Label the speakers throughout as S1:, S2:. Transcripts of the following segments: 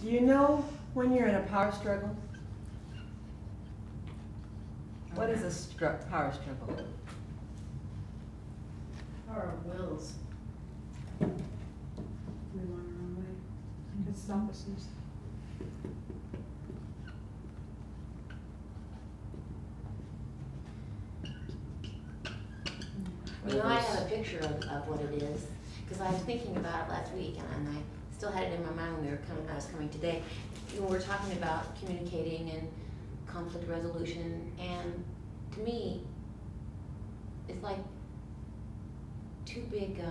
S1: Do you know when you're in a power struggle? What is a power struggle?
S2: Power of wills.
S3: We want our own way. It's selfishness.
S4: You know, I have a picture of what it is, because I was thinking about it last week, and I still had it in my mind when I was coming today. You know, we're talking about communicating and conflict resolution, and to me, it's like two big,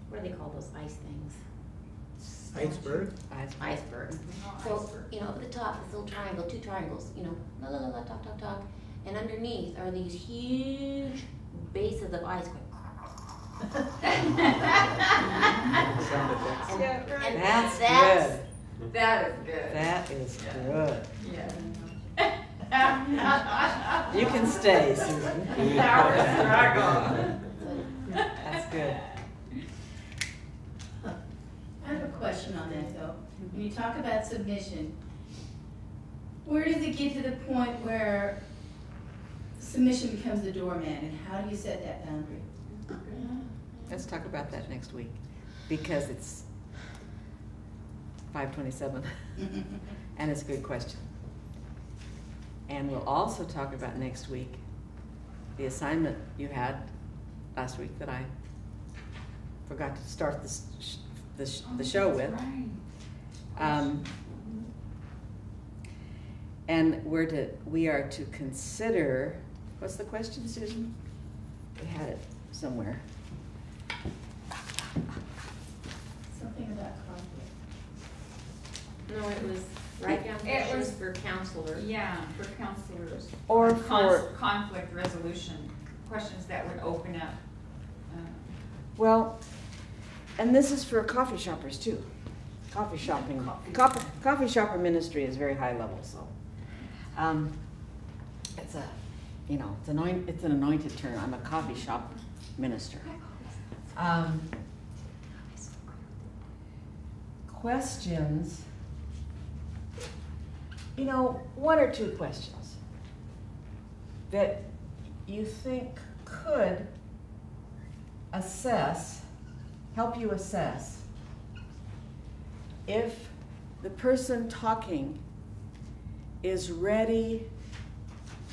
S4: what do they call those ice things?
S5: Iceberg?
S4: Icebergs. So, you know, at the top, this little triangle, two triangles, you know, la la la la, talk, talk, talk. And underneath are these huge bases of ice going.
S5: Sound effects.
S4: And
S1: That's
S4: that's
S1: good.
S2: That is good.
S1: That is good.
S2: Yeah.
S1: You can stay, Susan.
S2: Power struggle.
S1: That's good.
S2: I have a question on that though. When you talk about submission, where does it get to the point where submission becomes the doorman, and how do you set that boundary?
S1: Let's talk about that next week, because it's 5:27, and it's a good question. And we'll also talk about next week the assignment you had last week that I forgot to start the show with. And we are to consider, what's the question, Susan? We had it somewhere.
S2: Something about conflict.
S4: No, it was write down
S3: It
S4: questions
S3: was-
S4: for counselors.
S3: Yeah, for counselors.
S1: Or for,
S3: Conflict resolution, questions that would open up.
S1: well, and this is for coffee shoppers too. Coffee shopping. Coffee shopper ministry is very high level, so. It's a, you know, it's an anointed term. I'm a coffee shop minister. Questions. You know, one or two questions that you think could help you assess if the person talking is ready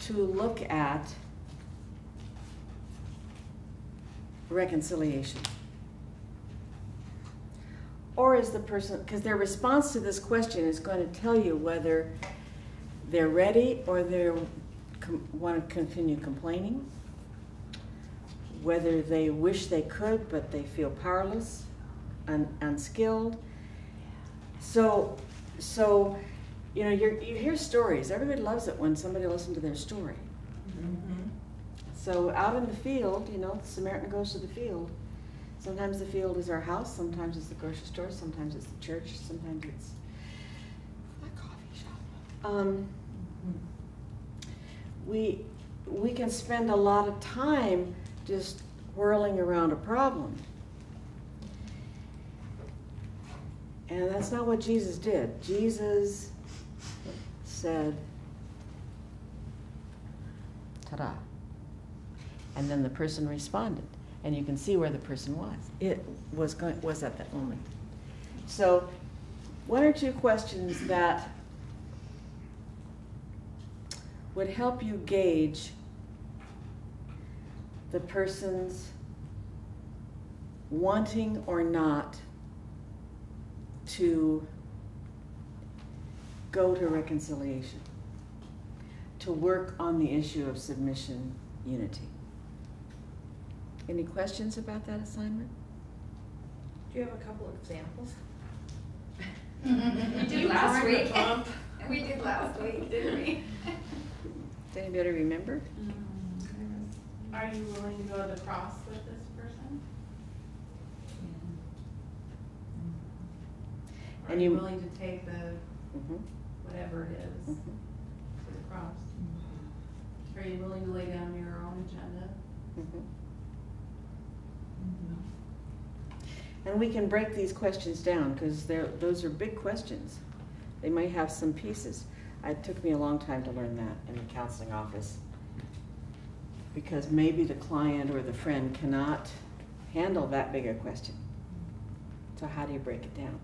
S1: to look at reconciliation. Or is the person, because their response to this question is going to tell you whether they're ready or they want to continue complaining, whether they wish they could but they feel powerless and unskilled. So you know, you hear stories. Everybody loves it when somebody listens to their story.
S2: Mm-hmm.
S1: So out in the field, you know, the Samaritan goes to the field. Sometimes the field is our house, sometimes it's the grocery store, sometimes it's the church, sometimes it's a coffee shop. We can spend a lot of time just whirling around a problem. And that's not what Jesus did. Jesus said, ta-da. And then the person responded. And you can see where the person was. It was at that moment. So, one or two questions that would help you gauge the person's wanting or not to go to reconciliation, to work on the issue of submission unity. Any questions about that assignment?
S4: Do you have a couple of examples?
S3: We did last week. We did last week, didn't we?
S1: Does anybody remember?
S6: Are you willing to go to the cross with this person? Are
S1: And
S6: you
S1: you-
S6: willing to take the, whatever it is, to the cross? Are you willing to lay down your own agenda?
S1: And we can break these questions down, because those are big questions. They may have some pieces. It took me a long time to learn that in the counseling office, because maybe the client or the friend cannot handle that big a question. So how do you break it down?